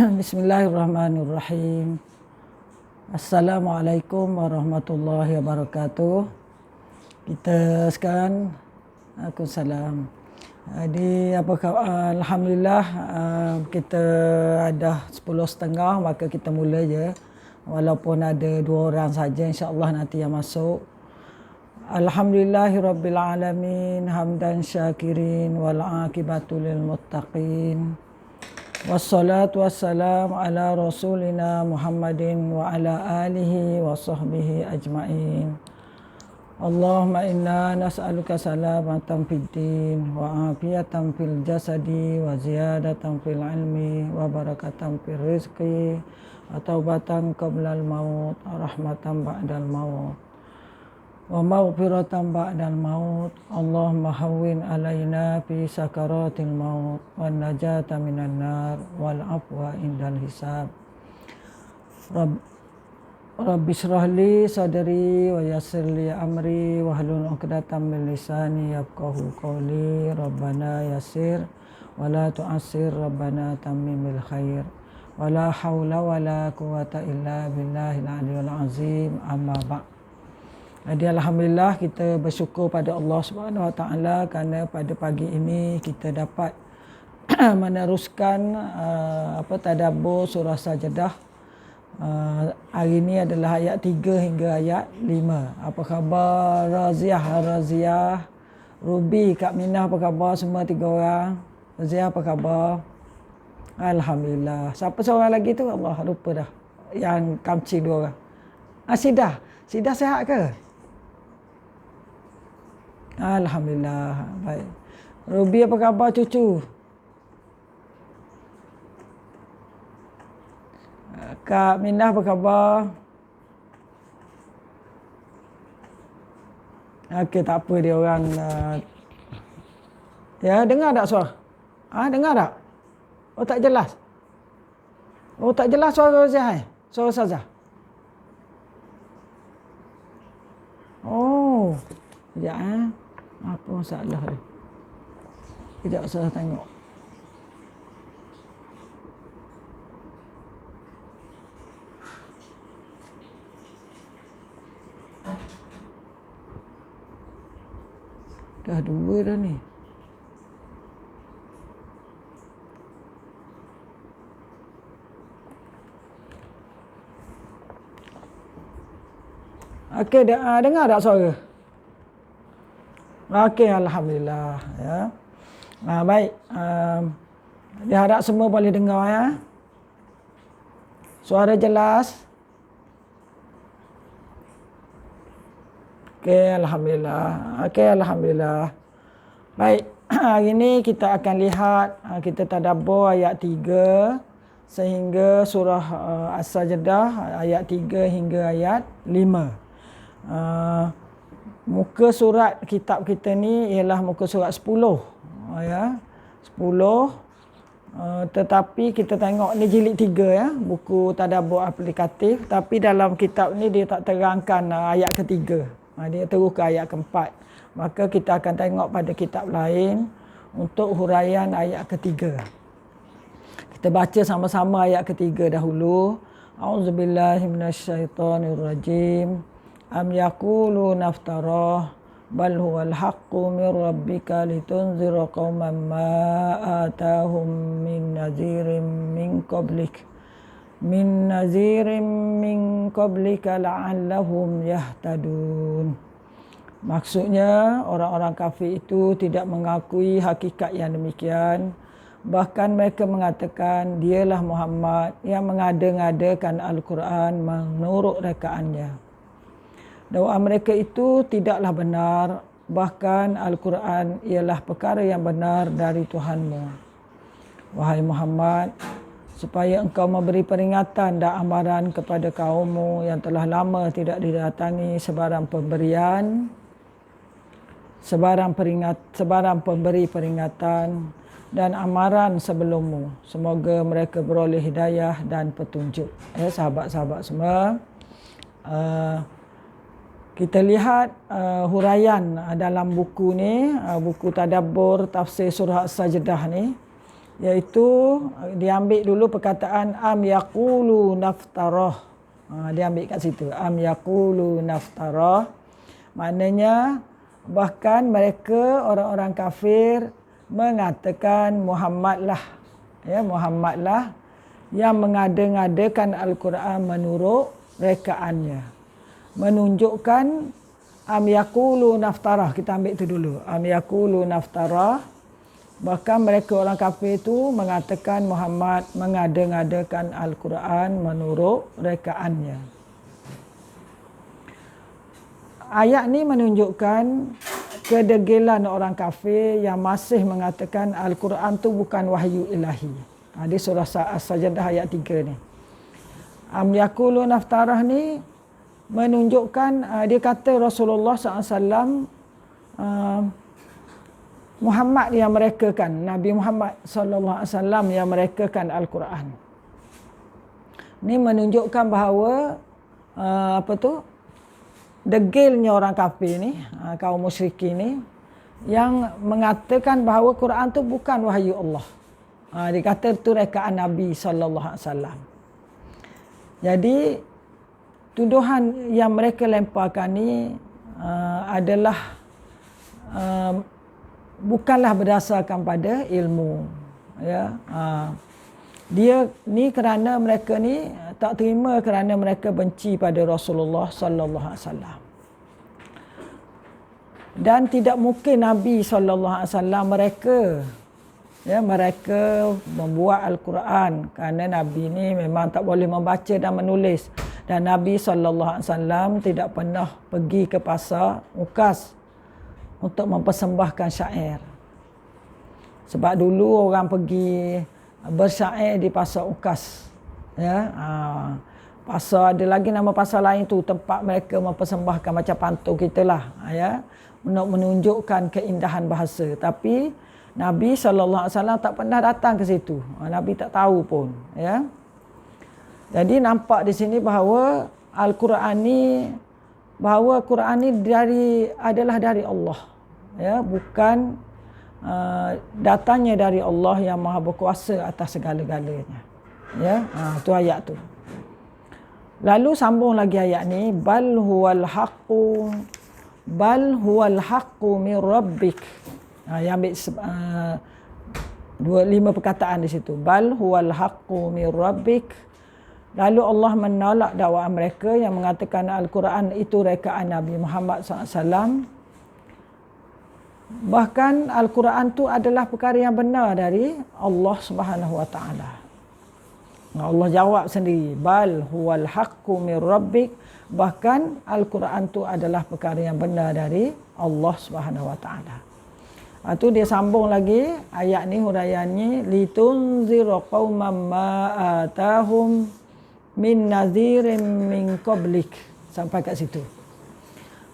Bismillahirrahmanirrahim. Assalamualaikum warahmatullahi wabarakatuh. Kita sekarang, Waalaikumsalam. Jadi alhamdulillah kita ada 10.30, maka kita mula je. Walaupun ada 2 orang saja, insya-Allah nanti yang masuk. Alhamdulillahirabbil alamin, hamdan syakirin wal aqibatu lil muttaqin. Wassalatu wassalamu ala rasulina Muhammadin wa ala alihi wa sahbihi ajma'in. Allahumma inna nas'aluka salamatan fid din wa afiyatan fil jasadi wa ziyadatan fil ilmi wa barakatan fil rizqi wa taubatan qablal maut wa rahmatan ba'dal maut wa maghfiratan ba'dal maut. Allahumma hawwin alaina fi sakaratil maut wan najata minan nar wal afwa indal hisab. Rabbi shrah li sadri wa yassir li amri wahlul 'uqdatam min lisani yafqahu qawli. Rabbana yassir wa la tu'assir, Rabbana tammimil khair. Wa la haula wa la quwata illa billahil aliyyil azim. Amma ba'd. Jadi alhamdulillah kita bersyukur pada Allah Subhanahu Wa Taala kerana pada pagi ini kita dapat meneruskan tadabbur surah Sajdah. Hari ini adalah ayat 3 hingga ayat 5. Apa khabar Raziah, Ruby, Kak Minah, apa khabar semua 3 orang? Raziah apa khabar? Alhamdulillah. Siapa seorang lagi tu? Allah lupa dah. Yang kamci 2 orang. Sidah sihat ke? Alhamdulillah. Baik. Ruby apa khabar cucu? Kak Minah apa khabar? Okey, tak apa dia orang. Ya, dengar tak suara? Dengar tak? Oh, tak jelas. Oh, tak jelas suara Zahai. Suara Sazah. Oh. Sekejap apa masalah dia? Sekejap saya tengok. Dah 2 dah ni. Okey, dengar tak suara? Okey, alhamdulillah ya. Baik. Diharap semua boleh dengar ya. Suara jelas. Okey, alhamdulillah. Baik. Hari ini kita akan lihat, kita tadabbur ayat 3 sehingga surah As-Sajdah ayat 3 hingga ayat 5. Muka surat kitab kita ni ialah muka surat 10 ya. 10 tetapi kita tengok ni jilid 3 ya, buku tadabbur aplikatif, tapi dalam kitab ni dia tak terangkan ayat ketiga. Dia terus ke ayat keempat. Maka kita akan tengok pada kitab lain untuk huraian ayat ketiga. Kita baca sama-sama ayat ketiga dahulu. Auzubillahi minasyaitonirrajim. Am yaqulu naftarah bal huwal haqqu min rabbika litunzira qauman ma atahum min nazirin min qablika la'allahum yahtadun. Maksudnya orang-orang kafir itu tidak mengakui hakikat yang demikian. Bahkan mereka mengatakan dialah Muhammad yang mengada-ngadakan Al-Quran menurut rekaannya. Dakwah mereka itu tidaklah benar, bahkan Al-Quran ialah perkara yang benar dari Tuhanmu. Wahai Muhammad, supaya engkau memberi peringatan dan amaran kepada kaummu yang telah lama tidak didatangi sebarang pemberi peringatan dan amaran sebelummu. Semoga mereka beroleh hidayah dan petunjuk. Sahabat-sahabat semua, kita lihat huraian dalam buku ni, buku tadabbur tafsir surah As-Sajdah ni. Iaitu diambil dulu perkataan am yaqulu naftarah. Diambil kat situ. Am yaqulu naftarah. Maknanya bahkan mereka orang-orang kafir mengatakan Muhammadlah, ya, Muhammadlah yang mengada-ngadakan Al-Quran menurut rekaannya. Menunjukkan am yaqulu naftarah. Kita ambil itu dulu. Am yaqulu naftarah. Bahkan mereka orang kafir itu mengatakan Muhammad mengada-ngadakan Al-Quran menurut rekaannya. Ayat ni menunjukkan kedegilan orang kafir yang masih mengatakan Al-Quran tu bukan wahyu ilahi. Di surah As-Sajdah ayat 3 ni. Am yaqulu naftarah ni menunjukkan dia kata Rasulullah SAW Muhammad yang merekakan, Nabi Muhammad SAW yang merekakan Al-Quran. Ini menunjukkan bahawa degilnya orang kafir ni, kaum musyrikin ni, yang mengatakan bahawa Quran tu bukan wahyu Allah. Dia kata itu rekaan Nabi SAW. Jadi tuduhan yang mereka lemparkan ni adalah bukanlah berdasarkan pada ilmu, ya. Dia ni kerana mereka ni tak terima kerana mereka benci pada Rasulullah sallallahu alaihi wasallam. Dan tidak mungkin Nabi sallallahu alaihi wasallam mereka membuat Al-Quran, kerana Nabi ni memang tak boleh membaca dan menulis, dan Nabi sallallahu alaihi wasallam tidak pernah pergi ke pasar Ukas untuk mempersembahkan syair. Sebab dulu orang pergi bersyair di pasar Ukas, ya. Pasar ada lagi nama pasar lain tu, tempat mereka mempersembahkan macam pantun kita lah, ya, untuk menunjukkan keindahan bahasa. Tapi Nabi sallallahu alaihi wasallam tak pernah datang ke situ. Nabi tak tahu pun, ya. Jadi nampak di sini bahawa Al-Quran ni adalah dari Allah, ya, bukan datangnya dari Allah yang Maha Berkuasa atas segala-galanya, ya. Tu ayat tu. Lalu sambung lagi ayat ni, bal huwal haqqu min rabbik. Yang ambil 5 perkataan di situ. Bal huwal haqqu min rabbik. Lalu Allah menolak dakwaan mereka yang mengatakan Al-Quran itu rekaan Nabi Muhammad SAW. Bahkan Al-Quran itu adalah perkara yang benar dari Allah Subhanahu Wa Taala. Allah jawab sendiri, bal huwal haqqu min rabbik. Bahkan Al-Quran itu adalah perkara yang benar dari Allah Subhanahu Wa Taala. Itu dia sambung lagi ayat ni, huraiannya, litunzira qauman ma atahum min nadhirin min qablik, sampai kat situ.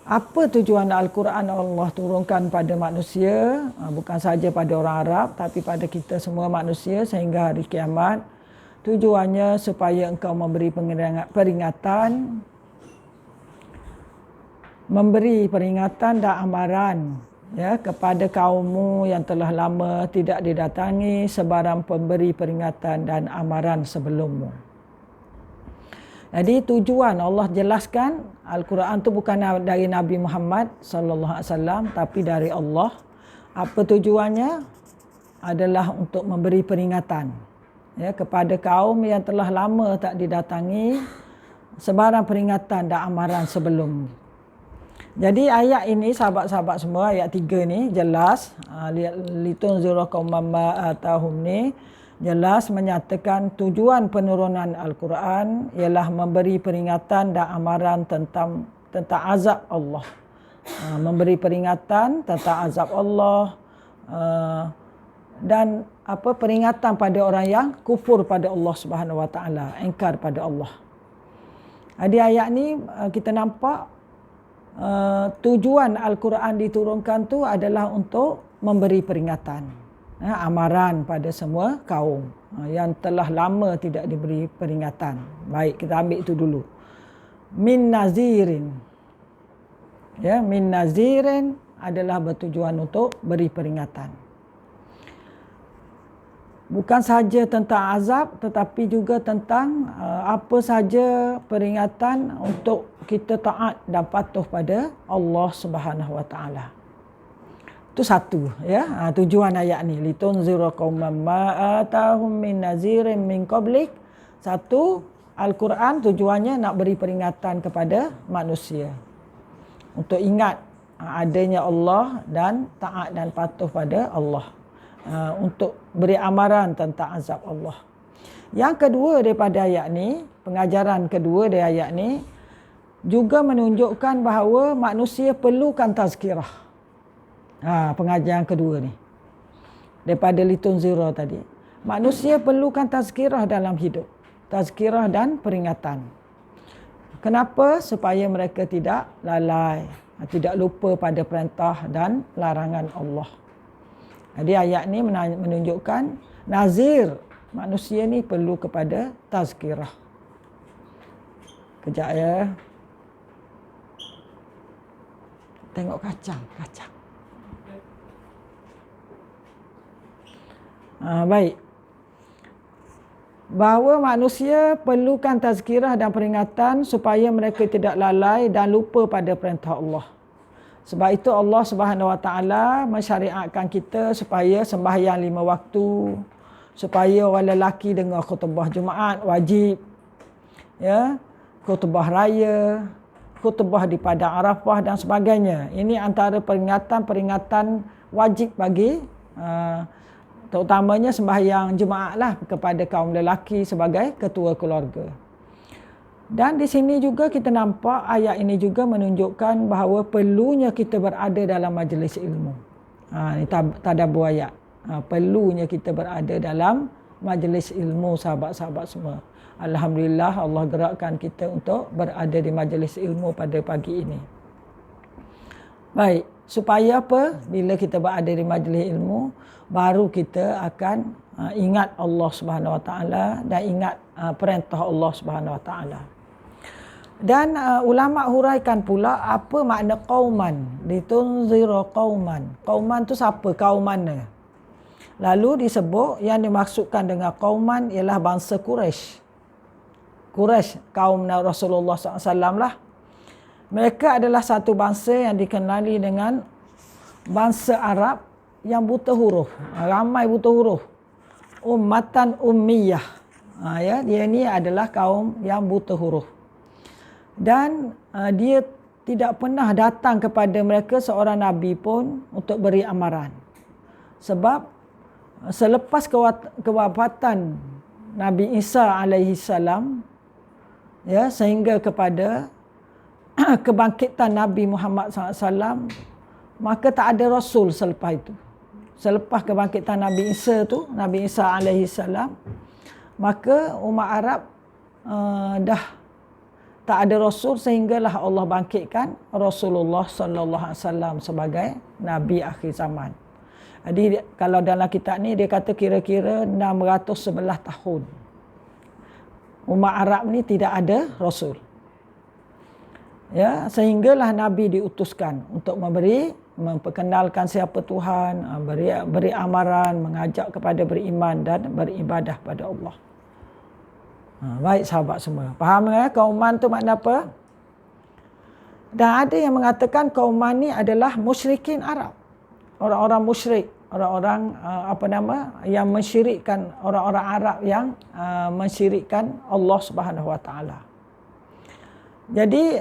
Apa tujuan Al-Quran Allah turunkan pada manusia, bukan saja pada orang Arab tapi pada kita semua manusia sehingga hari kiamat. Tujuannya supaya engkau memberi peringatan dan amaran, ya, kepada kaummu yang telah lama tidak didatangi sebarang pemberi peringatan dan amaran sebelummu. Jadi tujuan Allah jelaskan Al-Quran itu bukan dari Nabi Muhammad sallallahu alaihi wasallam tapi dari Allah. Apa tujuannya? Adalah untuk memberi peringatan, ya, kepada kaum yang telah lama tak didatangi sebarang peringatan dan amaran sebelum. Jadi ayat ini sahabat-sahabat semua, ayat 3 ni jelas, litunzira qauman ma atahum ni jelas menyatakan tujuan penurunan Al-Quran ialah memberi peringatan dan amaran tentang azab Allah. Memberi peringatan tentang azab Allah dan peringatan pada orang yang kufur pada Allah Subhanahu Wa Taala, ingkar pada Allah. Di ayat ni kita nampak tujuan Al-Quran diturunkan tu adalah untuk memberi peringatan, amaran pada semua kaum yang telah lama tidak diberi peringatan. Baik, kita ambil itu dulu. Min nazirin. Ya, min nazirin adalah bertujuan untuk beri peringatan. Bukan sahaja tentang azab tetapi juga tentang apa saja peringatan untuk kita taat dan patuh pada Allah Subhanahu Wa Taala. Itu satu, ya. Tujuan ayat ni, litunzira qauman ma atahum min nazirin min qablik. Satu, Al-Quran tujuannya nak beri peringatan kepada manusia untuk ingat adanya Allah dan taat dan patuh pada Allah. Untuk beri amaran tentang azab Allah. Yang kedua daripada ayat ni, pengajaran kedua dari ayat ni juga menunjukkan bahawa manusia perlukan tazkirah. Pengajaran kedua ni daripada litunzira tadi, manusia perlukan tazkirah dalam hidup, tazkirah dan peringatan. Kenapa? Supaya mereka tidak lalai, tidak lupa pada perintah dan larangan Allah. Jadi ayat ni menunjukkan nazir, manusia ni perlu kepada tazkirah. Kejap ya. Tengok kacang. Baik. Bahawa manusia perlukan tazkirah dan peringatan supaya mereka tidak lalai dan lupa pada perintah Allah. Sebab itu Allah Subhanahu Wa Taala mensyariatkan kita supaya sembahyang 5 waktu, supaya orang lelaki dengar khutbah Jumaat wajib, ya, khutbah raya, khutbah di padang Arafah dan sebagainya. Ini antara peringatan-peringatan wajib bagi terutamanya sembahyang Jumaat lah kepada kaum lelaki sebagai ketua keluarga. Dan di sini juga kita nampak ayat ini juga menunjukkan bahawa perlunya kita berada dalam majlis ilmu. Ini tadabbur ayat. Perlunya kita berada dalam majlis ilmu, sahabat-sahabat semua. Alhamdulillah Allah gerakkan kita untuk berada di majlis ilmu pada pagi ini. Baik, supaya apa? Bila kita berada di majlis ilmu, baru kita akan ingat Allah Subhanahu Wa Taala dan ingat perintah Allah Subhanahu Wa Taala. Dan ulama huraikan pula apa makna qauman, litunzira qauman. Qauman tu siapa? Kaum mana? Lalu disebut yang dimaksudkan dengan qauman ialah bangsa Quraisy. Quraisy, kaum Rasulullah SAW lah. Mereka adalah satu bangsa yang dikenali dengan bangsa Arab yang buta huruf. Ramai buta huruf. Ummatan ummiyah. Ya, dia ni adalah kaum yang buta huruf. Dan dia tidak pernah datang kepada mereka seorang Nabi pun untuk beri amaran. Sebab selepas kewafatan Nabi Isa alaihi salam, ya, sehingga kepada kebangkitan Nabi Muhammad SAW, maka tak ada Rasul selepas itu. Selepas kebangkitan Nabi Isa tu, Nabi Isa alaihi salam, maka umat Arab dah tak ada Rasul sehinggalah Allah bangkitkan Rasulullah sallallahu alaihi wasallam sebagai Nabi akhir zaman. Jadi kalau dalam kitab ni dia kata kira-kira 611 tahun. Umat Arab ni tidak ada Rasul. Ya, sehinggalah Nabi diutuskan untuk memperkenalkan siapa Tuhan, beri amaran, mengajak kepada beriman dan beribadah pada Allah. Baik sahabat semua. Faham ya kauman tu makna apa? Dan ada yang mengatakan kauman ni adalah musyrikin Arab. Orang-orang musyrik, orang-orang yang mensyirikkan, orang-orang Arab yang mensyirikkan Allah Subhanahu Wa Taala. Jadi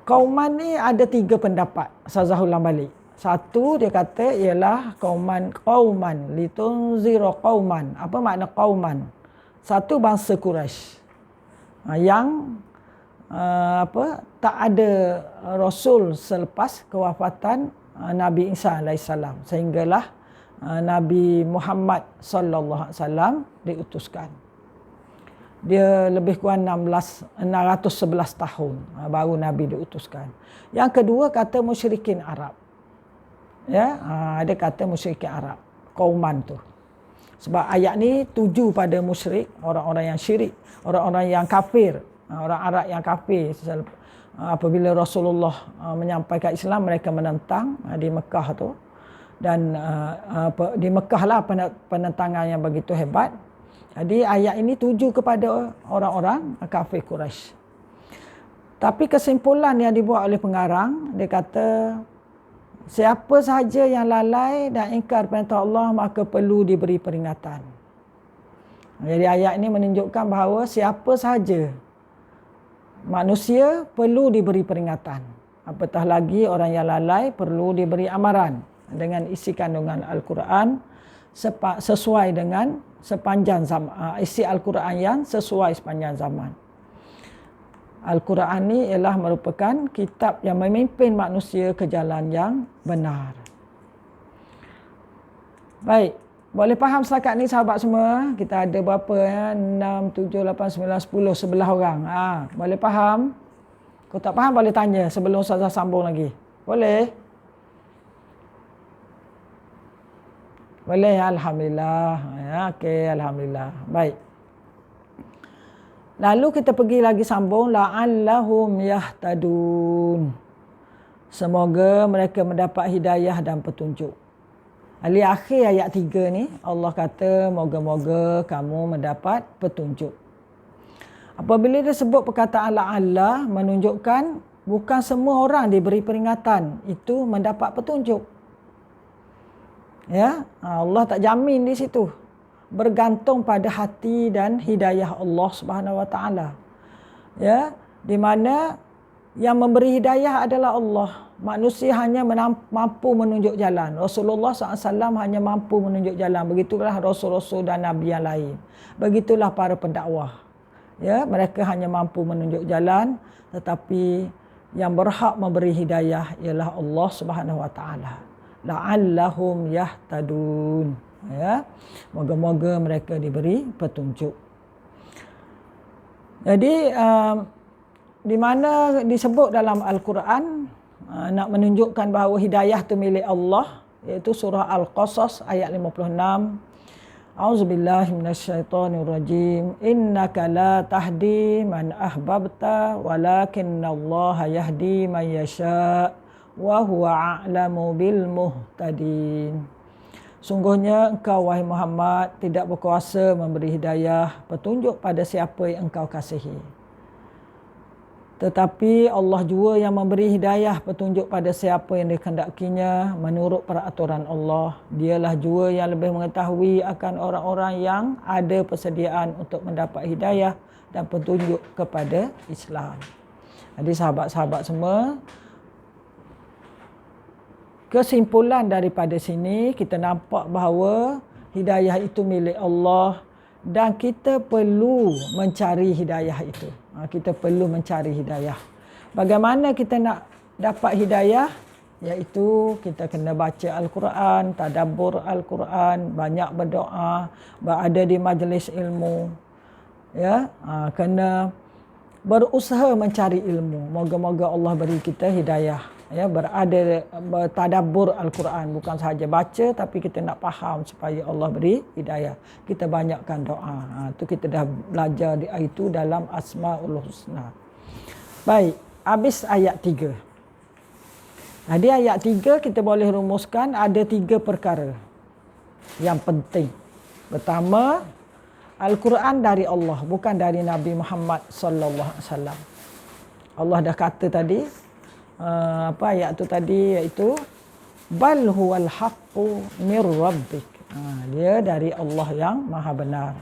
kauman ni ada 3 pendapat. Saya ulang balik. Satu dia kata ialah qauman litunzira qauman. Apa makna qauman? Satu bangsa Quraisy yang tak ada Rasul selepas kewafatan Nabi Isa alaihissalam, sehinggalah Nabi Muhammad sallallahu alaihi wasallam diutuskan. Dia lebih kurang 611 tahun baru Nabi diutuskan. Yang kedua kata musyrikin Arab. Ya, ada kata musyrikin Arab, kauman tu. Sebab ayat ni tuju pada musyrik, orang-orang yang syirik, orang-orang yang kafir, orang Arab yang kafir. Apabila Rasulullah menyampaikan Islam, mereka menentang di Mekah tu. dan di Mekah lah penentangan yang begitu hebat. Jadi ayat ini tuju kepada orang-orang kafir Quraisy. Tapi kesimpulan yang dibuat oleh pengarang, dia kata siapa sahaja yang lalai dan ingkar perintah Allah maka perlu diberi peringatan. Jadi ayat ini menunjukkan bahawa siapa sahaja manusia perlu diberi peringatan. Apatah lagi orang yang lalai perlu diberi amaran dengan isi kandungan Al-Quran sesuai dengan sepanjang zaman, isi Al-Quran yang sesuai sepanjang zaman. Al-Quran ni ialah merupakan kitab yang memimpin manusia ke jalan yang benar. Baik, boleh faham setakat ni sahabat semua? Kita ada berapa ya? 6, 7, 8, 9, 10, 11 orang. Boleh faham? Kalau tak faham boleh tanya sebelum Ustazah sambung lagi. Boleh? Boleh, Alhamdulillah. Ya, okey, Alhamdulillah. Baik. Lalu kita pergi lagi sambung, la'allahum yahtadun. Semoga mereka mendapat hidayah dan petunjuk. Di akhir ayat 3 ni, Allah kata, moga-moga kamu mendapat petunjuk. Apabila dia sebut perkataan la'allah, menunjukkan bukan semua orang diberi peringatan itu mendapat petunjuk. Ya, Allah tak jamin di situ. Bergantung pada hati dan hidayah Allah Subhanahu Wa Taala. Ya, di mana yang memberi hidayah adalah Allah. Manusia hanya mampu menunjuk jalan. Rasulullah SAW hanya mampu menunjuk jalan. Begitulah rasul-rasul dan nabi yang lain. Begitulah para pendakwah. Ya, mereka hanya mampu menunjuk jalan, tetapi yang berhak memberi hidayah ialah Allah Subhanahu Wa Taala. La'allahum yahtadun. Ya, moga-moga mereka diberi petunjuk. Jadi di mana disebut dalam Al-Quran nak menunjukkan bahawa hidayah itu milik Allah, iaitu surah Al-Qasas ayat 56. A'udzubillahi minasyaitonirrajim. Innaka la tahdi man ahbabta walakinnallaha yahdi man yasha wa huwa a'lamu bil muhtadin. Sungguhnya engkau wahai Muhammad tidak berkuasa memberi hidayah petunjuk pada siapa yang engkau kasihi. Tetapi Allah jua yang memberi hidayah petunjuk pada siapa yang dikehendakinya menurut peraturan Allah. Dialah jua yang lebih mengetahui akan orang-orang yang ada persediaan untuk mendapat hidayah dan petunjuk kepada Islam. Jadi sahabat-sahabat semua, kesimpulan daripada sini kita nampak bahawa hidayah itu milik Allah dan kita perlu mencari hidayah itu. Kita perlu mencari hidayah. Bagaimana kita nak dapat hidayah? Iaitu kita kena baca Al-Quran, tadabbur Al-Quran, banyak berdoa, berada di majlis ilmu. Ya, kena berusaha mencari ilmu. Moga-moga Allah beri kita hidayah. Ya, bertadabbur Al-Quran, bukan sahaja baca tapi kita nak faham supaya Allah beri hidayah. Kita banyakkan doa. Itu kita dah belajar itu dalam Asmaul Husna. Baik, habis ayat 3. Di ayat 3 kita boleh rumuskan ada 3 perkara yang penting. Pertama, Al-Quran dari Allah, bukan dari Nabi Muhammad sallallahu alaihi wasallam. Allah dah kata tadi, ayat tu tadi, iaitu bal huwal haqqu mir rabbik. Dia dari Allah yang maha benar.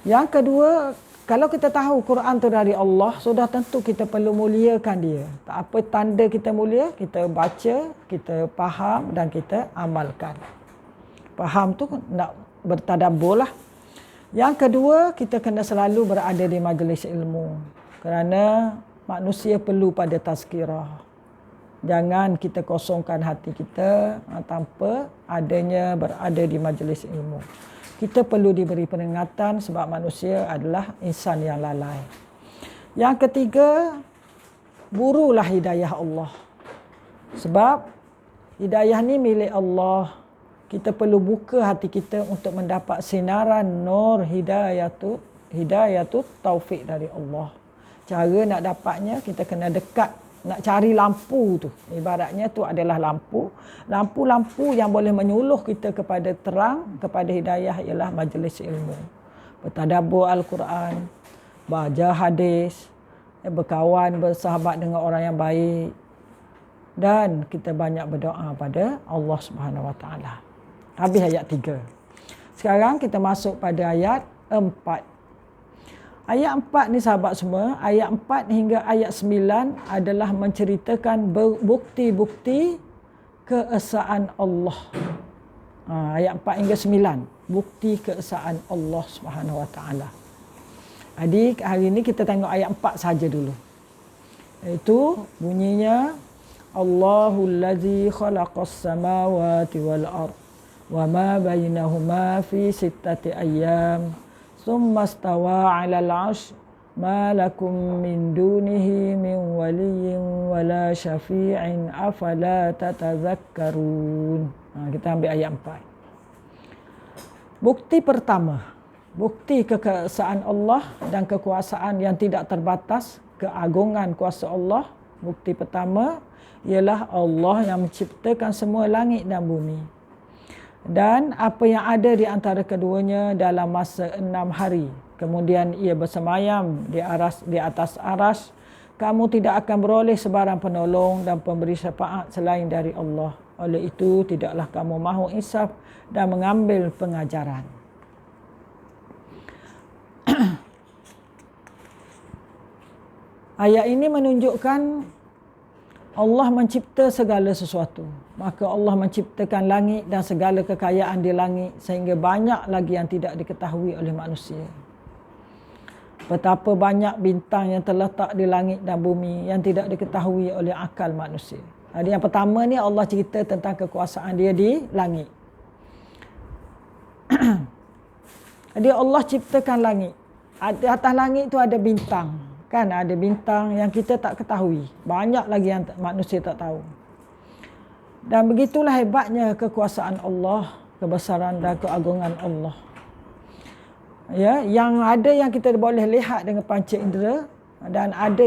Yang kedua, kalau kita tahu Quran tu dari Allah, sudah tentu kita perlu muliakan dia. Tak apa tanda kita mulia, kita baca, kita faham dan kita amalkan. Faham tu nak bertadabbur lah. Yang kedua, kita kena selalu berada di majlis ilmu. Kerana manusia perlu pada tazkirah. Jangan kita kosongkan hati kita tanpa adanya berada di majlis ilmu. Kita perlu diberi peringatan sebab manusia adalah insan yang lalai. Yang ketiga, burulah hidayah Allah. Sebab hidayah ni milik Allah. Kita perlu buka hati kita untuk mendapat sinaran nur hidayatut taufik dari Allah. Cara nak dapatnya, kita kena dekat nak cari lampu tu. Ibaratnya tu adalah lampu. Lampu-lampu yang boleh menyuluh kita kepada terang, kepada hidayah ialah majlis ilmu. Bertadabbur Al-Quran, baca hadis, berkawan, bersahabat dengan orang yang baik. Dan kita banyak berdoa pada Allah Subhanahu Wa Taala. Habis ayat 3. Sekarang kita masuk pada ayat 4. Ayat 4 ni sahabat semua, ayat 4 hingga ayat 9 adalah menceritakan bukti-bukti keesaan Allah. Ayat 4 hingga 9, bukti keesaan Allah Subhanahu Wa Taala. Jadi hari ini kita tengok ayat 4 saja dulu. Itu bunyinya Allahul ladzi khalaqas samawati wal ard wa ma bainahuma fi sittati ayyam. Thumma stawa 'alal 'arsy ma lakum min dunihi min waliyyin wala syafi'in afala tatazakkarun. Kita ambil ayat 4. Bukti pertama, bukti keesaan Allah dan kekuasaan yang tidak terbatas, keagungan kuasa Allah. Bukti pertama ialah Allah yang menciptakan semua langit dan bumi. Dan apa yang ada di antara keduanya dalam masa 6 hari. Kemudian ia bersemayam di atas aras. Kamu tidak akan beroleh sebarang penolong dan pemberi syafaat selain dari Allah. Oleh itu, tidaklah kamu mahu insaf dan mengambil pengajaran. Ayat ini menunjukkan Allah mencipta segala sesuatu. Maka Allah menciptakan langit dan segala kekayaan di langit sehingga banyak lagi yang tidak diketahui oleh manusia. Betapa banyak bintang yang terletak di langit dan bumi yang tidak diketahui oleh akal manusia. Jadi yang pertama ni Allah cerita tentang kekuasaan dia di langit. Jadi Allah ciptakan langit. Di atas langit tu ada bintang. Kan ada bintang yang kita tak ketahui. Banyak lagi yang manusia tak tahu. Dan begitulah hebatnya kekuasaan Allah, kebesaran dan keagungan Allah. Ya, yang ada yang kita boleh lihat dengan panca indera dan ada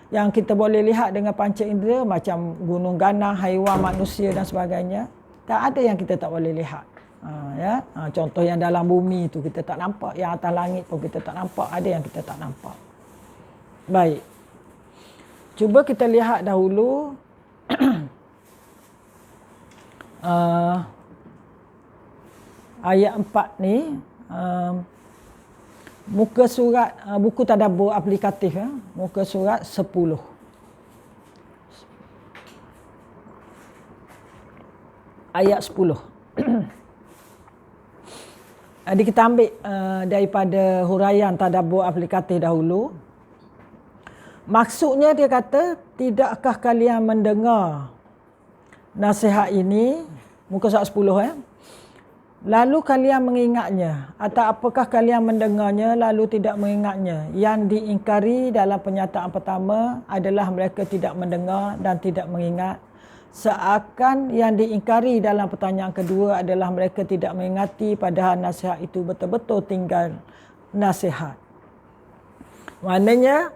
yang kita boleh lihat dengan panca indera macam gunung ganang, haiwan, manusia dan sebagainya. Tak ada yang kita tak boleh lihat. Contoh yang dalam bumi tu kita tak nampak, yang atas langit pun kita tak nampak, ada yang kita tak nampak. Baik. Cuba kita lihat dahulu ayat 4 ni, muka surat buku tadabbur aplikatif, muka surat 10. Ayat 10. Jadi kita ambil daripada huraian tadabbur aplikatif dahulu. Maksudnya dia kata, tidakkah kalian mendengar nasihat ini, muka surat 10 lalu kalian mengingatnya, atau apakah kalian mendengarnya lalu tidak mengingatnya? Yang diingkari dalam pernyataan pertama adalah mereka tidak mendengar dan tidak mengingat. Seakan yang diingkari dalam pertanyaan kedua adalah mereka tidak mengingati, padahal nasihat itu betul-betul tinggal nasihat. Maknanya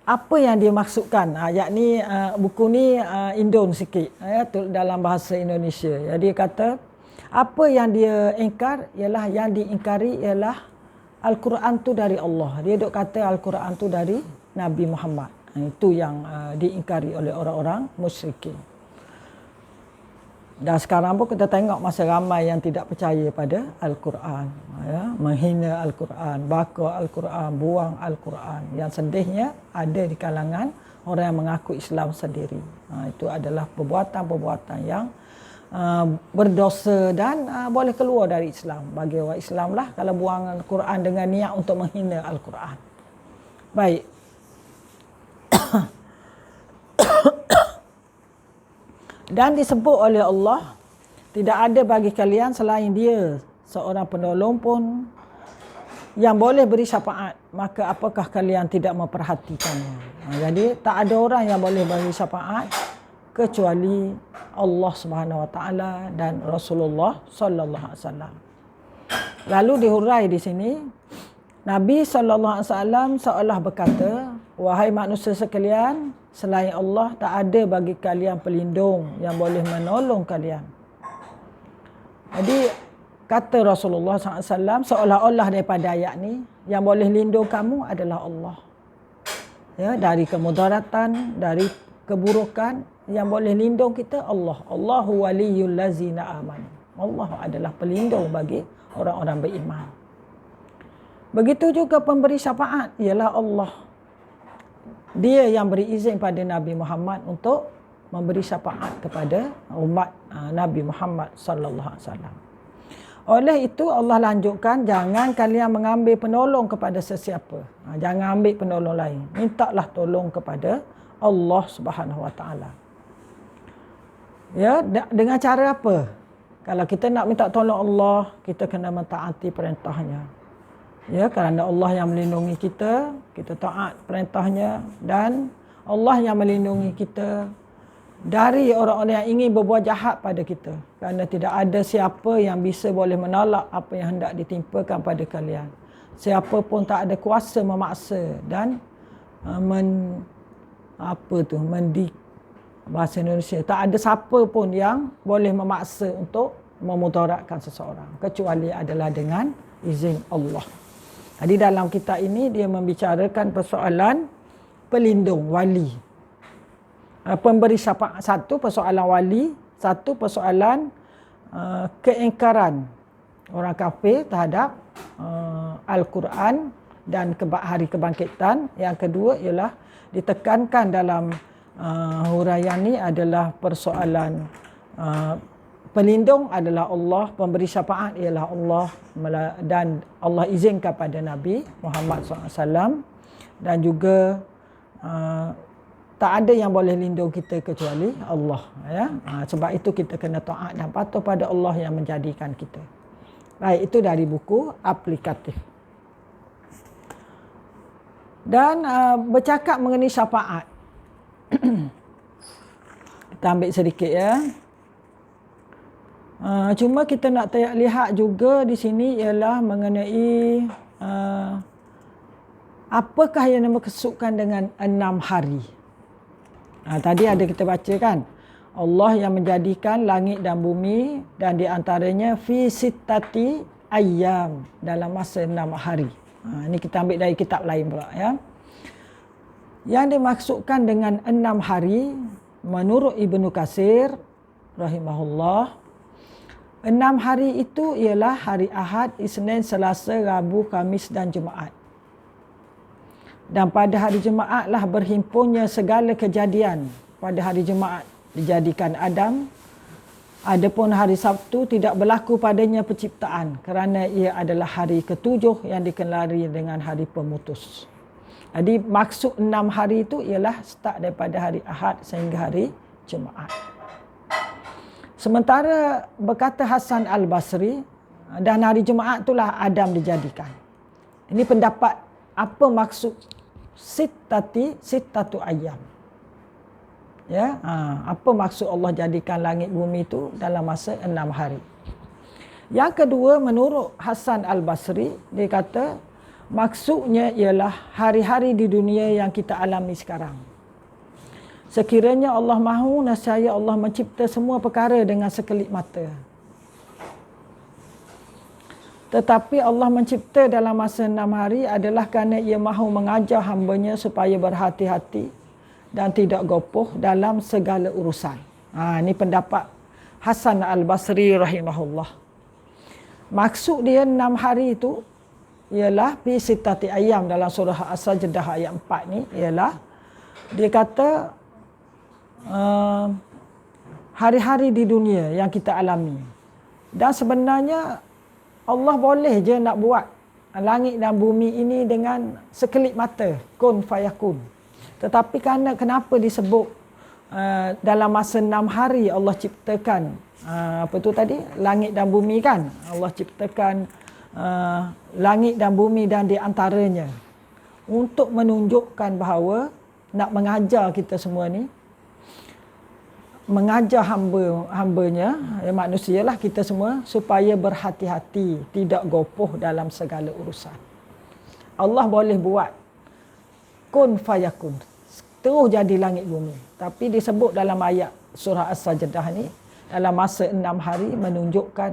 apa yang dia maksudkan? Ayat ni, buku ni Indon sikit dalam bahasa Indonesia. Jadi dia kata apa yang dia ingkar ialah, yang diingkari ialah Al-Quran tu dari Allah. Dia duk kata Al-Quran tu dari Nabi Muhammad. Itu yang diingkari oleh orang-orang musyrikin. Dan sekarang pun kita tengok masa ramai yang tidak percaya pada Al-Quran, menghina Al-Quran, baka Al-Quran, buang Al-Quran. Yang sedihnya ada di kalangan orang yang mengaku Islam sendiri. Itu adalah perbuatan-perbuatan yang berdosa dan boleh keluar dari Islam. Bagi orang Islam lah kalau buang Al-Quran dengan niat untuk menghina Al-Quran. Baik. Dan disebut oleh Allah, tidak ada bagi kalian selain dia seorang penolong pun yang boleh beri syafaat. Maka apakah kalian tidak memperhatikannya? Jadi tak ada orang yang boleh beri syafaat kecuali Allah Subhanahu Wa Taala dan Rasulullah Sallallahu Alaihi Wasallam. Lalu dihurai di sini, Nabi SAW seolah berkata, wahai manusia sekalian, selain Allah tak ada bagi kalian pelindung yang boleh menolong kalian. Jadi kata Rasulullah SAW seolah-olah daripada ayat ni, yang boleh lindung kamu adalah Allah. Ya, dari kemudaratan, dari keburukan, yang boleh lindung kita Allah. Allahu waliyul lazina amanu. Allah adalah pelindung bagi orang-orang beriman. Begitu juga pemberi syafaat ialah Allah. Dia yang beri izin pada Nabi Muhammad untuk memberi syafaat kepada umat Nabi Muhammad sallallahu alaihi wasallam. Oleh itu Allah lanjutkan, jangan kalian mengambil penolong kepada sesiapa. Jangan ambil penolong lain. Mintalah tolong kepada Allah Subhanahu Wa Taala. Ya, dengan cara apa? Kalau kita nak minta tolong Allah, kita kena mentaati perintahnya. Ya, kerana Allah yang melindungi kita, kita taat perintahnya, dan Allah yang melindungi kita dari orang-orang yang ingin berbuat jahat pada kita. Kerana tidak ada siapa yang bisa boleh menolak apa yang hendak ditimpakan pada kalian. Siapa pun tak ada kuasa memaksa dan bahasa Indonesia, tak ada siapa pun yang boleh memaksa untuk memudaratkan seseorang, kecuali adalah dengan izin Allah. Jadi dalam kitab ini dia membicarakan persoalan pelindung, wali. Pemberi syafaat, satu persoalan wali, satu persoalan keingkaran orang kafir terhadap Al-Quran dan hari kebangkitan. Yang kedua ialah ditekankan dalam huraian ini adalah persoalan pelindung adalah Allah, pemberi syafaat ialah Allah, dan Allah izinkan pada Nabi Muhammad SAW, dan juga tak ada yang boleh lindung kita kecuali Allah. Ya? Sebab itu kita kena taat dan patuh pada Allah yang menjadikan kita. Baik, itu dari buku aplikatif. Dan bercakap mengenai syafaat. Kita ambil sedikit ya. Cuma kita nak lihat juga di sini ialah mengenai apakah yang dimaksudkan dengan 6 hari. Tadi ada kita baca kan, Allah yang menjadikan langit dan bumi dan di antaranya fi sittati ayyam, dalam masa 6 hari. Ini kita ambil dari kitab lain pula ya. Yang dimaksudkan dengan 6 hari menurut Ibnu Katsir rahimahullah, 6 hari itu ialah hari Ahad, Isnin, Selasa, Rabu, Khamis dan Jumaat. Dan pada hari Jumaat lah berhimpunnya segala kejadian. Pada hari Jumaat dijadikan Adam. Adapun hari Sabtu tidak berlaku padanya penciptaan kerana ia adalah hari ke-7 yang dikenali dengan hari pemutus. Jadi maksud 6 hari itu ialah start daripada hari Ahad sehingga hari Jumaat. Sementara berkata Hasan Al-Basri, dan hari Jumaat itulah Adam dijadikan. Ini pendapat apa maksud sittatu ayyam. Ya, apa maksud Allah jadikan langit bumi itu dalam masa 6 hari. Yang kedua, menurut Hasan Al-Basri, dia kata maksudnya ialah hari-hari di dunia yang kita alami sekarang. Sekiranya Allah mahu, nescaya Allah mencipta semua perkara dengan sekelip mata. Tetapi Allah mencipta dalam masa 6 hari adalah kerana ia mahu mengajar hamba-Nya supaya berhati-hati dan tidak gopoh dalam segala urusan. Ini pendapat Hasan Al-Basri rahimahullah. Maksud dia 6 hari itu ialah fi sittati ayyam, dalam surah As-Sajdah ayat 4 ni ialah dia kata hari-hari di dunia yang kita alami. Dan sebenarnya Allah boleh je nak buat langit dan bumi ini dengan sekelip mata, kun fayakun. Tetapi kenapa disebut dalam masa 6 hari Allah ciptakan langit dan bumi kan? Allah ciptakan langit dan bumi dan di antaranya untuk menunjukkan bahawa nak mengajar kita semua ni, mengajar hamba-nya, manusia lah kita semua, supaya berhati-hati, tidak gopoh dalam segala urusan. Allah boleh buat kun fayakun, terus jadi langit bumi. Tapi disebut dalam ayat surah As-Sajdah ni, dalam masa 6 hari menunjukkan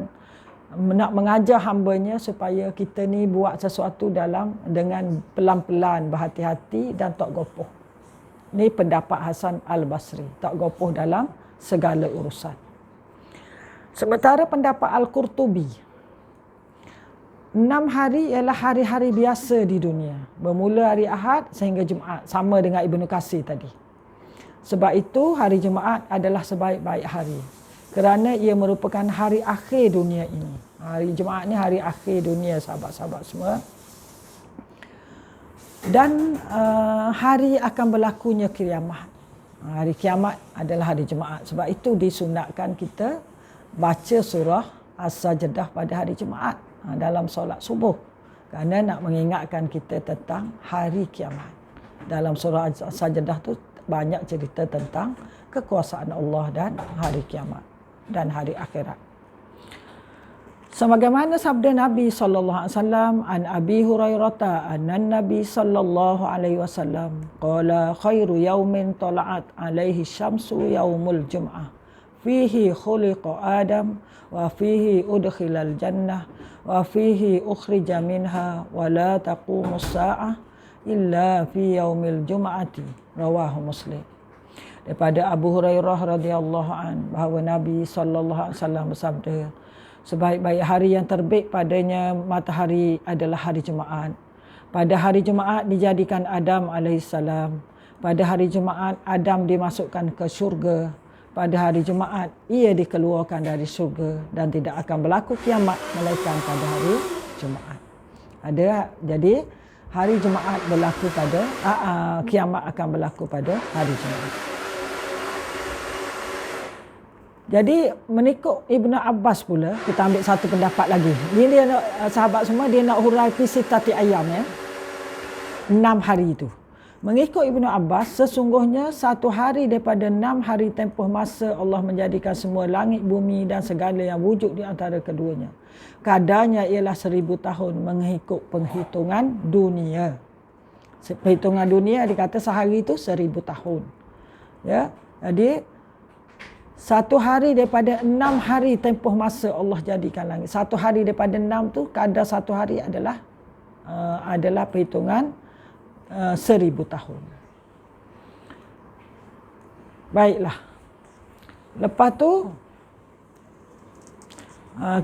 nak mengajar hamba-Nya supaya kita ni buat sesuatu dengan pelan-pelan, berhati-hati dan tak gopoh. Ini pendapat Hasan Al-Basri, tak gopoh dalam segala urusan. Sementara pendapat Al-Qurtubi, 6 hari ialah hari-hari biasa di dunia. Bermula hari Ahad sehingga Jumaat, sama dengan Ibnu Katsir tadi. Sebab itu hari Jumaat adalah sebaik-baik hari, kerana ia merupakan hari akhir dunia ini. Hari Jumaat ni hari akhir dunia, sahabat-sahabat semua. Dan hari akan berlakunya kiamat. Hari kiamat adalah hari Jumaat. Sebab itu disunatkan kita baca surah As-Sajdah pada hari Jumaat dalam solat subuh, kerana nak mengingatkan kita tentang hari kiamat. Dalam surah As-Sajdah tu banyak cerita tentang kekuasaan Allah dan hari kiamat dan hari akhirat. Sebagaimana sabda Nabi sallallahu alaihi wasallam, an Abi Hurairah annan Nabi sallallahu alaihi wasallam qala khairu yaumin tala'at alaihi syamsu yaumul jum'ah fihi khuliqa Adam wa fihi udkhilal jannah wa fihi ukhrija minha wa la taqumus sa'ah illa fi yaumil jum'ati, rawahu Muslim. Daripada Abu Hurairah radhiyallahu an, bahawa Nabi sallallahu alaihi wasallam bersabda, sebaik-baik hari yang terbit padanya matahari adalah hari Jumaat. Pada hari Jumaat dijadikan Adam alaihissalam. Pada hari Jumaat Adam dimasukkan ke syurga. Pada hari Jumaat ia dikeluarkan dari syurga dan tidak akan berlaku kiamat melainkan pada hari Jumaat. Jadi hari Jumaat berlaku pada kiamat akan berlaku pada hari Jumaat. Jadi mengikut Ibnu Abbas pula, kita ambil satu pendapat lagi. Dia sahabat semua, dia nak hurai sitati ayam, ya. 6 hari itu. Mengikut Ibnu Abbas, sesungguhnya satu hari daripada 6 hari tempoh masa Allah menjadikan semua langit, bumi dan segala yang wujud di antara keduanya. Kadarnya ialah 1000 tahun mengikut penghitungan dunia. Perhitungan dunia dikata sehari itu 1000 tahun. Ya. Jadi satu hari daripada 6 hari tempoh masa Allah jadikan langit. Satu hari daripada 6 tu, kadar satu hari adalah perhitungan 1000 tahun. Baiklah. Lepas tu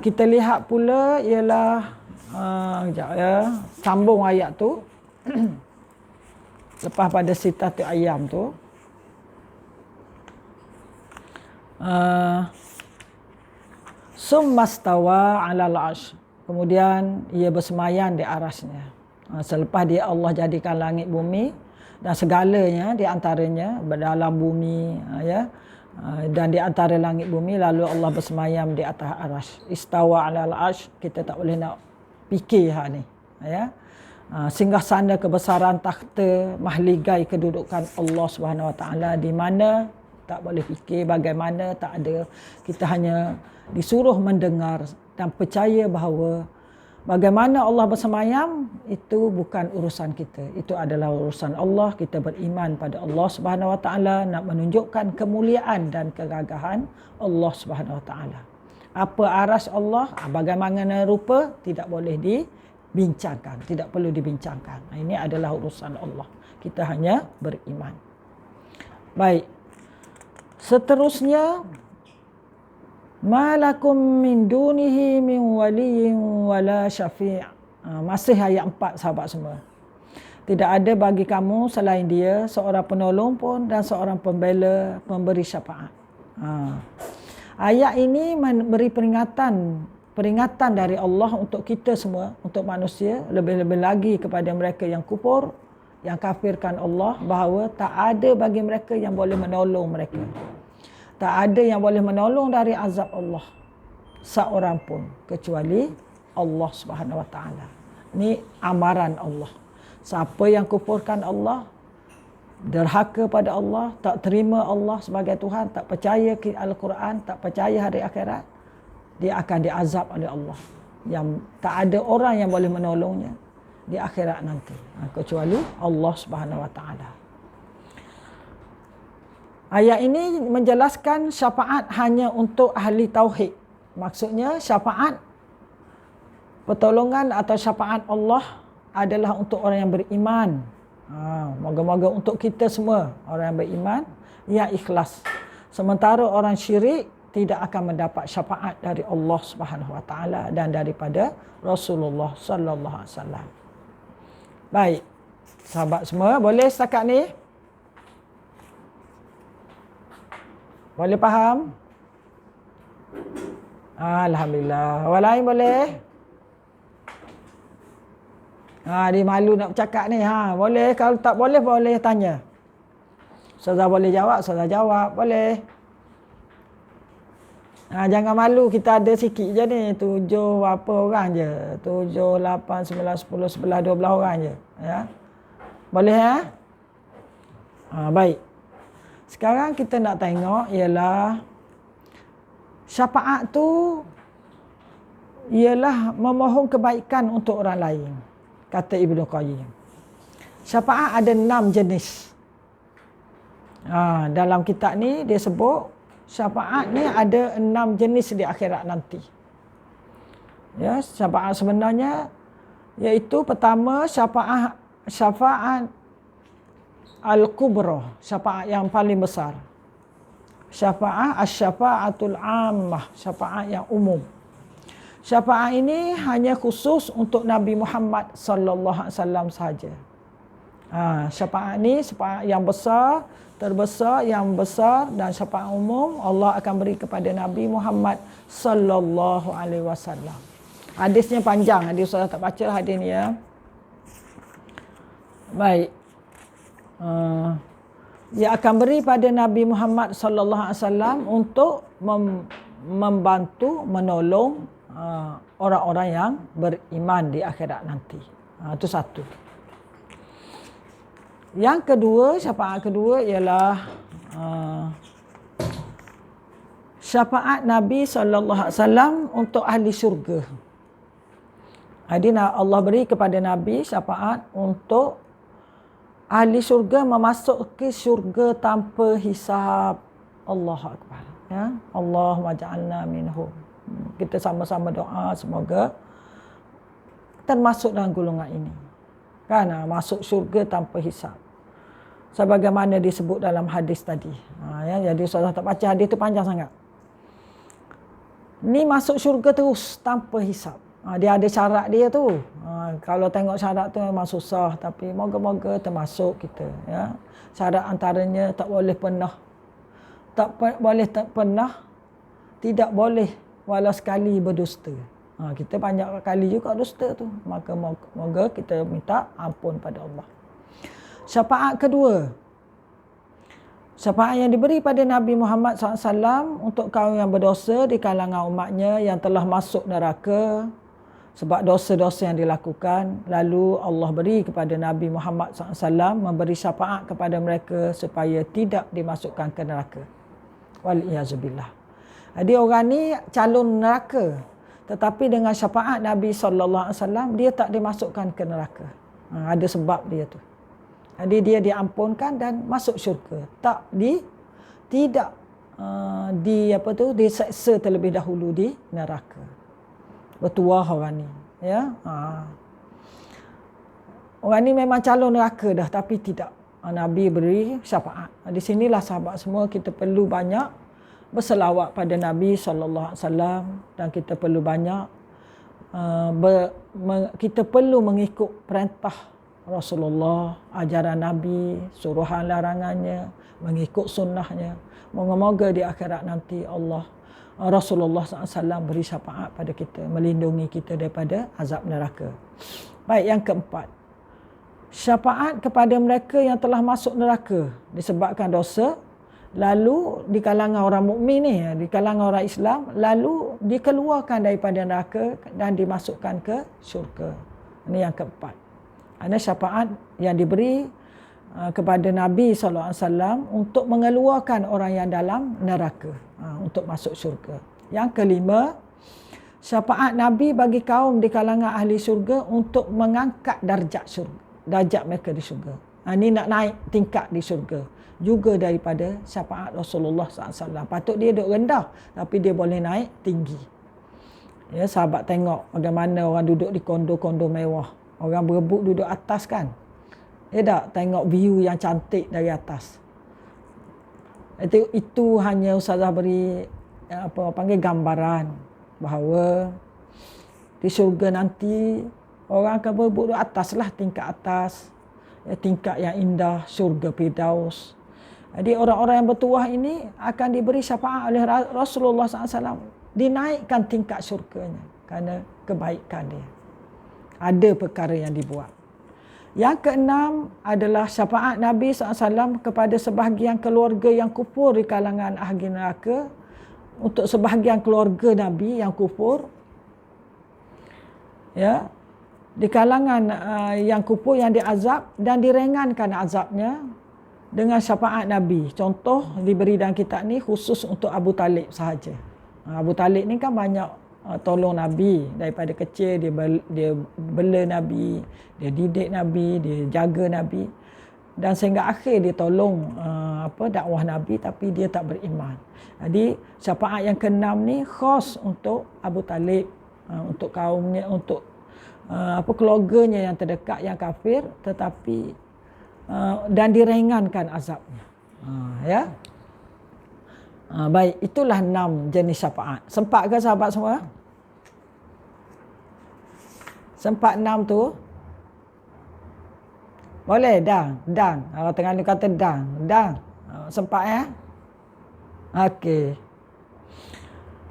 kita lihat pula ialah sekejap ya, sambung ayat tu. Lepas pada sitatu ayam tu, summastawa 'alal 'arsy, kemudian ia bersemayam di arasnya. Selepas dia Allah jadikan langit bumi dan segalanya di antaranya dalam bumi, ya, dan di antara langit bumi, lalu Allah bersemayam di atas arasy. Istawa 'alal 'arsy, kita tak boleh nak fikir hal ni, ya. Singgahsana kebesaran takhta mahligai kedudukan Allah Subhanahu Wa Taala, di mana tak boleh fikir bagaimana, tak ada. Kita hanya disuruh mendengar dan percaya bahawa bagaimana Allah bersemayam itu bukan urusan kita. Itu adalah urusan Allah. Kita beriman pada Allah Subhanahu Wa Taala, nak menunjukkan kemuliaan dan kegagahan Allah Subhanahu Wa Taala. Apa aras Allah, bagaimana rupa, tidak boleh dibincangkan, tidak perlu dibincangkan. Ini adalah urusan Allah. Kita hanya beriman. Baik. Seterusnya, malakum min dunihi min waliyyin wala syafi'. Masih ayat 4, sahabat semua. Tidak ada bagi kamu selain dia seorang penolong pun dan seorang pembela, pemberi syafaat. Ayat ini memberi peringatan dari Allah untuk kita semua, untuk manusia, lebih-lebih lagi kepada mereka yang kufur, yang kafirkan Allah, bahawa tak ada bagi mereka yang boleh menolong mereka. Tak ada yang boleh menolong dari azab Allah seorang pun kecuali Allah Subhanahu Wa Taala. Ini amaran Allah. Siapa yang kufurkan Allah, derhaka pada Allah, tak terima Allah sebagai Tuhan, tak percaya ke Al-Quran, tak percaya hari akhirat, dia akan diazab oleh Allah. Yang tak ada orang yang boleh menolongnya. di akhirat nanti, kecuali Allah Subhanahu Wa Taala. Ayat ini menjelaskan syafaat hanya untuk ahli tauhid. Maksudnya syafaat pertolongan atau syafaat Allah adalah untuk orang yang beriman. Moga-moga untuk kita semua orang yang beriman yang ikhlas. Sementara orang syirik tidak akan mendapat syafaat dari Allah Subhanahu Wa Taala dan daripada Rasulullah sallallahu alaihi wasallam. Baik. Sahabat semua, boleh setakat ni? Boleh faham? Alhamdulillah. Orang lain boleh? Dia malu nak bercakap ni. Boleh. Kalau tak boleh, boleh tanya. Ustazah boleh jawab, Ustazah jawab. Boleh. Jangan malu, kita ada sikit je ni. 7 berapa orang je. 7, 8, 9, 10, 11, 12 orang je. Ya. Boleh ya? Baik. Sekarang kita nak tengok ialah syafaat tu ialah memohon kebaikan untuk orang lain, kata Ibnu Qayyim. Syafaat ada 6 jenis. Dalam kitab ni dia sebut syafaat ni ada 6 jenis di akhirat nanti. Ya, syafaat sebenarnya iaitu pertama syafaat al-kubra, syafaat yang paling besar. Syafaat asy-syafaatul ammah, syafaat yang umum. Syafaat ini hanya khusus untuk Nabi Muhammad sallallahu alaihi wasallam sahaja. Syafaat ni syafaat yang besar, terbesar, yang besar, dan syafaat umum Allah akan beri kepada Nabi Muhammad sallallahu alaihi wasallam. Hadisnya panjang, hadis saya tak baca hadis ni ya. Baik. Dia akan beri pada Nabi Muhammad sallallahu alaihi wasallam untuk membantu, menolong orang-orang yang beriman di akhirat nanti. Itu satu. Yang kedua, syafaat kedua ialah syafaat Nabi sallallahu alaihi wasallam untuk ahli syurga. Jadi Allah beri kepada Nabi syafaat untuk ahli syurga memasuki syurga tanpa hisab. Allahu Akbar. Ya, Allahumma ja'alna minhum. Kita sama-sama doa semoga termasuk dalam golongan ini. Kan masuk syurga tanpa hisab. Sebagaimana disebut dalam hadis tadi. Jadi saya tak baca hadis tu panjang sangat. Ni masuk syurga terus tanpa hisab. Dia ada syarat dia tu. Kalau tengok syarat tu memang susah, tapi moga-moga termasuk kita ya. Syarat antaranya tak boleh pernah tidak boleh walau sekali berdusta. Kita banyak kali juga dusta tu. Maka moga kita minta ampun pada Allah. Syafaat kedua. Syafaat yang diberi pada Nabi Muhammad SAW untuk kaum yang berdosa di kalangan umatnya yang telah masuk neraka sebab dosa-dosa yang dilakukan. Lalu Allah beri kepada Nabi Muhammad SAW memberi syafaat kepada mereka supaya tidak dimasukkan ke neraka. Waliyazubillah. Jadi orang ni calon neraka. Tetapi dengan syafaat Nabi SAW dia tak dimasukkan ke neraka. Ada sebab dia tu. Jadi dia diampunkan dan masuk syurga. Tidak diseksa terlebih dahulu di neraka. Bertuah orang ni ya. Orang ni memang calon neraka dah, tapi tidak. Nabi beri syafaat. Di sinilah sahabat semua kita perlu banyak berselawat pada Nabi sallallahu alaihi wasallam, dan kita perlu banyak kita perlu mengikut perintah Rasulullah, ajaran Nabi, suruhan larangannya, mengikut sunnahnya. Moga-moga di akhirat nanti Rasulullah SAW beri syafaat pada kita, melindungi kita daripada azab neraka. Baik, yang keempat. Syafaat kepada mereka yang telah masuk neraka disebabkan dosa, lalu di kalangan orang mukmin ni, di kalangan orang Islam, lalu dikeluarkan daripada neraka dan dimasukkan ke syurga. Ini yang keempat. Ada syafaat yang diberi kepada Nabi SAW untuk mengeluarkan orang yang dalam neraka untuk masuk syurga. Yang kelima, Syafaat Nabi bagi kaum di kalangan ahli syurga untuk mengangkat darjat syurga, darjat mereka di syurga. Ini nak naik tingkat di syurga. Juga daripada syafaat Rasulullah SAW. Patut dia duduk rendah, tapi dia boleh naik tinggi. Ya, sahabat tengok bagaimana orang duduk di kondo-kondo mewah. Orang berebut duduk atas kan. Ya tak? Tengok view yang cantik dari atas. Itu hanya Ustazah beri gambaran bahawa di syurga nanti orang akan berebut di atas lah, tingkat atas. Ya, tingkat yang indah, syurga Firdaus. Jadi orang-orang yang bertuah ini akan diberi syafaat oleh Rasulullah SAW. Dinaikkan tingkat syurganya kerana kebaikan dia. Ada perkara yang dibuat. Yang keenam adalah syafaat Nabi SAW kepada sebahagian keluarga yang kufur di kalangan ahli neraka. Untuk sebahagian keluarga Nabi yang kufur, ya, di kalangan yang kufur yang diazab dan diringankan azabnya dengan syafaat Nabi. Contoh diberi dalam kitab ni khusus untuk Abu Talib sahaja. Abu Talib ni kan banyak tolong Nabi daripada kecil. Dia bela Nabi, dia didik Nabi, dia jaga Nabi, dan sehingga akhir dia tolong dakwah Nabi, tapi dia tak beriman. Jadi syafaat yang keenam ni khas untuk Abu Talib, untuk kaumnya, untuk keluarganya yang terdekat yang kafir, tetapi dan diringankan azabnya. Ya. Baik, itulah 6 jenis syafaat. Sempat ke sahabat semua? Sempat 6 tu? Boleh? Dan. Orang Terengganu kata dan. Sempat ya? Okey.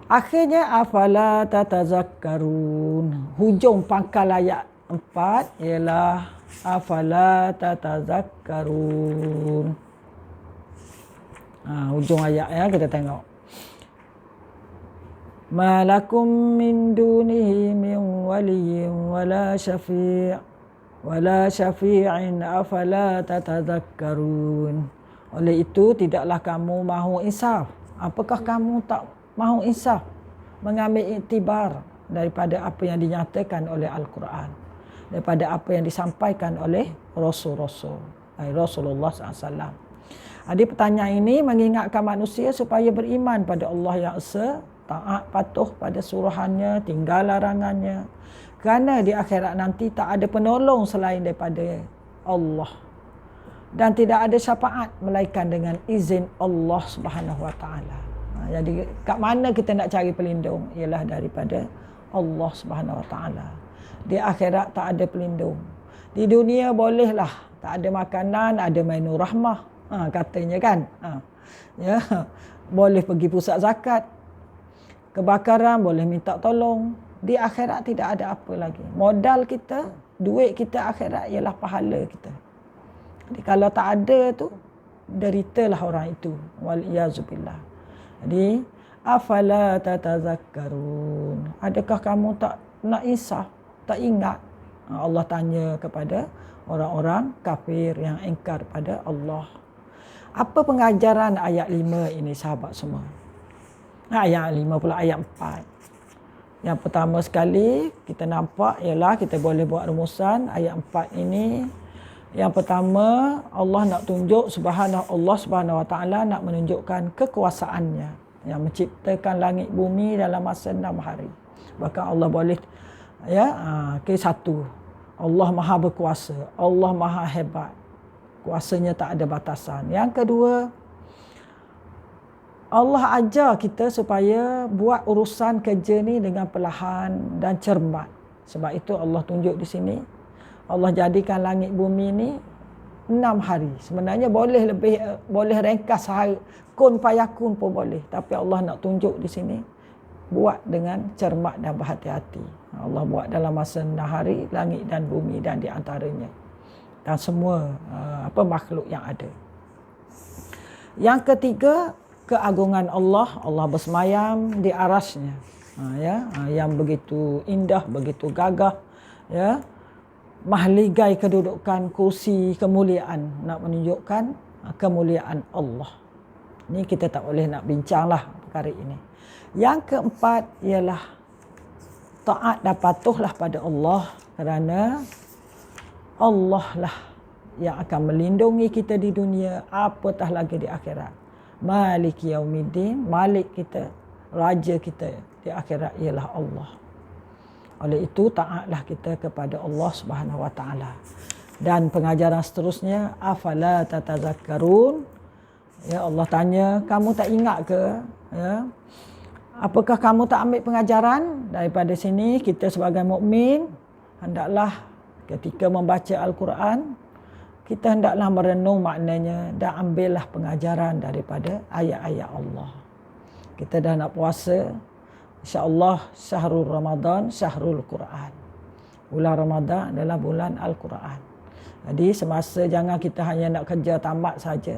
Akhirnya afala tatazakkarun. Hujung pangkal ayat 4 ialah afala tatazakkarun. Hujung ayat ya, kita tengok. Malakum min dunihi min waliyyin wala syafi'in afala tatazakkarun. Oleh itu tidaklah kamu mahu insaf. Apakah kamu tak mahu insaf, mengambil iktibar daripada apa yang dinyatakan oleh Al-Quran, daripada apa yang disampaikan oleh Rasul-Rasul, Rasulullah SAW. Jadi pertanyaan ini mengingatkan manusia supaya beriman pada Allah yang Esa, taat patuh pada suruhannya, tinggal larangannya. Kerana di akhirat nanti tak ada penolong selain daripada Allah. Dan tidak ada syafaat melainkan dengan izin Allah Subhanahu Wa Taala. Jadi kat mana kita nak cari pelindung? Ialah daripada Allah Subhanahu Wa Taala. Di akhirat tak ada pelindung. Di dunia bolehlah, tak ada makanan, ada menu rahmah. Katanya kan. Ya, boleh pergi pusat zakat. Kebakaran boleh minta tolong. Di akhirat tidak ada apa lagi. Modal kita, duit kita akhirat ialah pahala kita. Jadi kalau tak ada tu, deritalah orang itu. Wal-iyazubillah. Jadi afala tatazakkarun. Adakah kamu tak nak insaf, tak ingat? Allah tanya kepada orang-orang kafir yang ingkar pada Allah. Apa pengajaran ayat 5 ini sahabat semua? Ayat 5 pula ayat 4. Yang pertama sekali kita nampak ialah kita boleh buat rumusan ayat 4 ini. Yang pertama, Allah nak tunjuk Allah Subhanahu Wa Taala nak menunjukkan kekuasaannya yang menciptakan langit bumi dalam masa 6 hari. Bahkan Allah boleh satu. Allah Maha berkuasa, Allah Maha hebat. Kuasanya tak ada batasan. Yang kedua, Allah ajar kita supaya buat urusan kerja ni dengan perlahan dan cermat. Sebab itu Allah tunjuk di sini, Allah jadikan langit bumi ni 6 hari. Sebenarnya boleh lebih, boleh ringkas sehari, kun fayakun pun boleh. Tapi Allah nak tunjuk di sini, buat dengan cermat dan berhati-hati. Allah buat dalam masa 6 hari langit dan bumi dan di antaranya, dan semua makhluk yang ada. Yang ketiga, keagungan Allah. Allah bersemayam di arasnya, yang begitu indah, begitu gagah, ya, mahligai kedudukan, kursi kemuliaan, nak menunjukkan kemuliaan Allah. Ini kita tak boleh nak bincanglah perkara ini. Yang keempat ialah taat dan patuhlah pada Allah, kerana Allah lah yang akan melindungi kita di dunia, apatah lagi di akhirat. Maliki yaumiddin, malik kita, raja kita di akhirat ialah Allah. Oleh itu taatlah kita kepada Allah Subhanahu Wa Taala. Dan pengajaran seterusnya, afala tatazakkarun. Ya, Allah tanya, kamu tak ingat ke? Ya. Apakah kamu tak ambil pengajaran daripada sini? Kita sebagai mukmin hendaklah ketika membaca Al-Quran, kita hendaklah merenung maknanya dan ambillah pengajaran daripada ayat-ayat Allah. Kita dah nak puasa, insya-Allah syahrul Ramadan, syahrul Quran. Bulan Ramadan adalah bulan Al-Quran. Jadi semasa jangan kita hanya nak kerja tamat saja,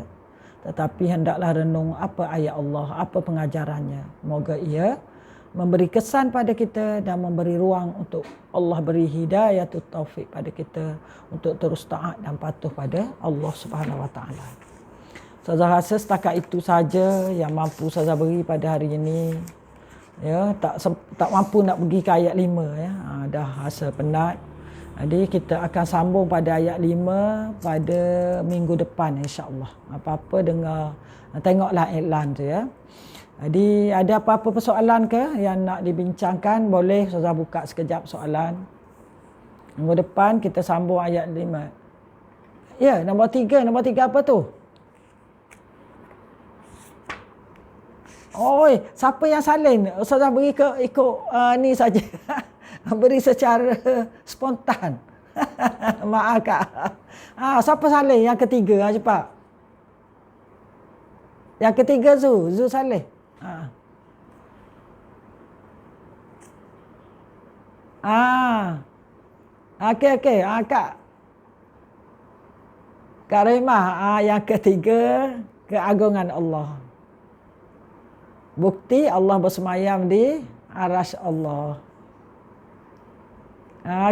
tetapi hendaklah renung apa ayat Allah, apa pengajarannya. Moga ia memberi kesan pada kita dan memberi ruang untuk Allah beri hidayah atau taufik pada kita untuk terus taat dan patuh pada Allah Subhanahu Wa Taala. Saya rasa setakat itu saja yang mampu saya beri pada hari ini. Ya, tak mampu nak pergi ke ayat 5 ya. Dah rasa penat. Jadi kita akan sambung pada ayat 5 pada minggu depan, insya-Allah. Apa-apa dengar, tengoklah iklan tu ya. Jadi ada apa-apa persoalan ke yang nak dibincangkan, boleh Ustazah buka sekejap soalan. Minggu depan kita sambung ayat 5. Ya, nombor 3 apa tu? Oi, siapa yang salin? Ustazah beri ikut ni saja. Beri secara spontan. Maaf Kak. Siapa salin yang ketiga? Cepat. Yang ketiga Zu salin. Okey. Kak Rahimah, yang ketiga, keagungan Allah. Bukti Allah bersemayam di arasy Allah.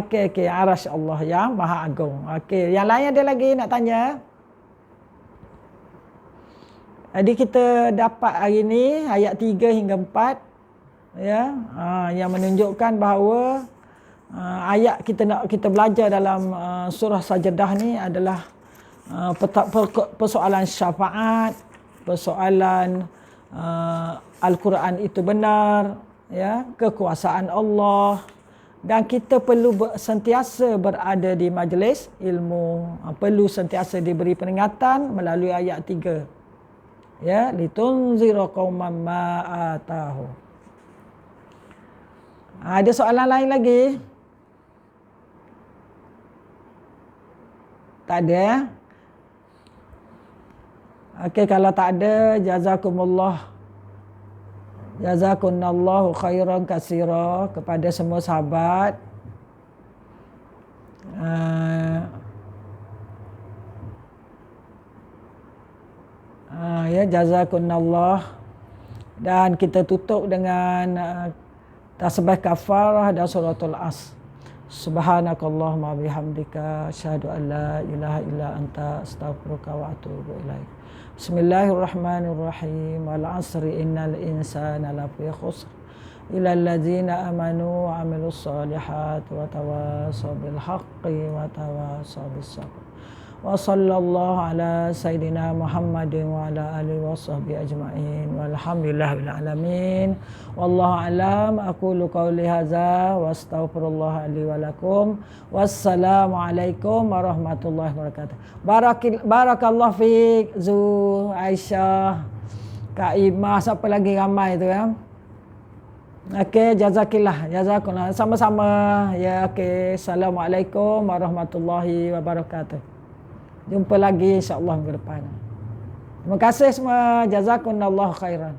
Okey, arasy Allah yang Maha Agung. Okey, yang lain ada lagi nak tanya? Jadi kita dapat hari ini ayat 3 hingga 4 ya, yang menunjukkan bahawa ayat kita belajar dalam surah Sajdah ni adalah persoalan syafaat, persoalan Al-Quran itu benar, ya, kekuasaan Allah, dan kita perlu sentiasa berada di majlis ilmu, perlu sentiasa diberi peringatan melalui ayat 3. Ya, litunzira qauman ma atahu. Ada soalan lain lagi? Tak ada ya? Okey, kalau tak ada, jazakumullahu khairan katsira kepada semua sahabat. Ya, jazakumullah. Dan kita tutup dengan tasbih kafarah dan suratul As. Subhanakallahumma bihamdika asyhadu an la ilaha illa anta astaghfiruka wa atubu ilaik. Bismillahirrahmanirrahim. Wal 'asri innal insana lafi khusr illa alladzina amanu wa 'amilus solihati wa tawassaw bil haqqi wa tawassaw bis sabr. Wa sallallahu ala sayyidina Muhammadin wa ala alihi wa sahbihi ajma'in walhamdulillahil alamin. Wallahu alam, aqulu qawli hadza wa astaghfirullah li wa lakum. Wassalamu alaikum warahmatullahi wabarakatuh. Barakallahu fiik Zu, Aisyah, Kak Imah, siapa lagi ramai tu ya. Okey, jazakallah. Sama-sama. Ya, okey. Assalamualaikum warahmatullahi wabarakatuh. Jumpa lagi insya-Allah minggu depan. Terima kasih semua. Jazakumullahu khairan.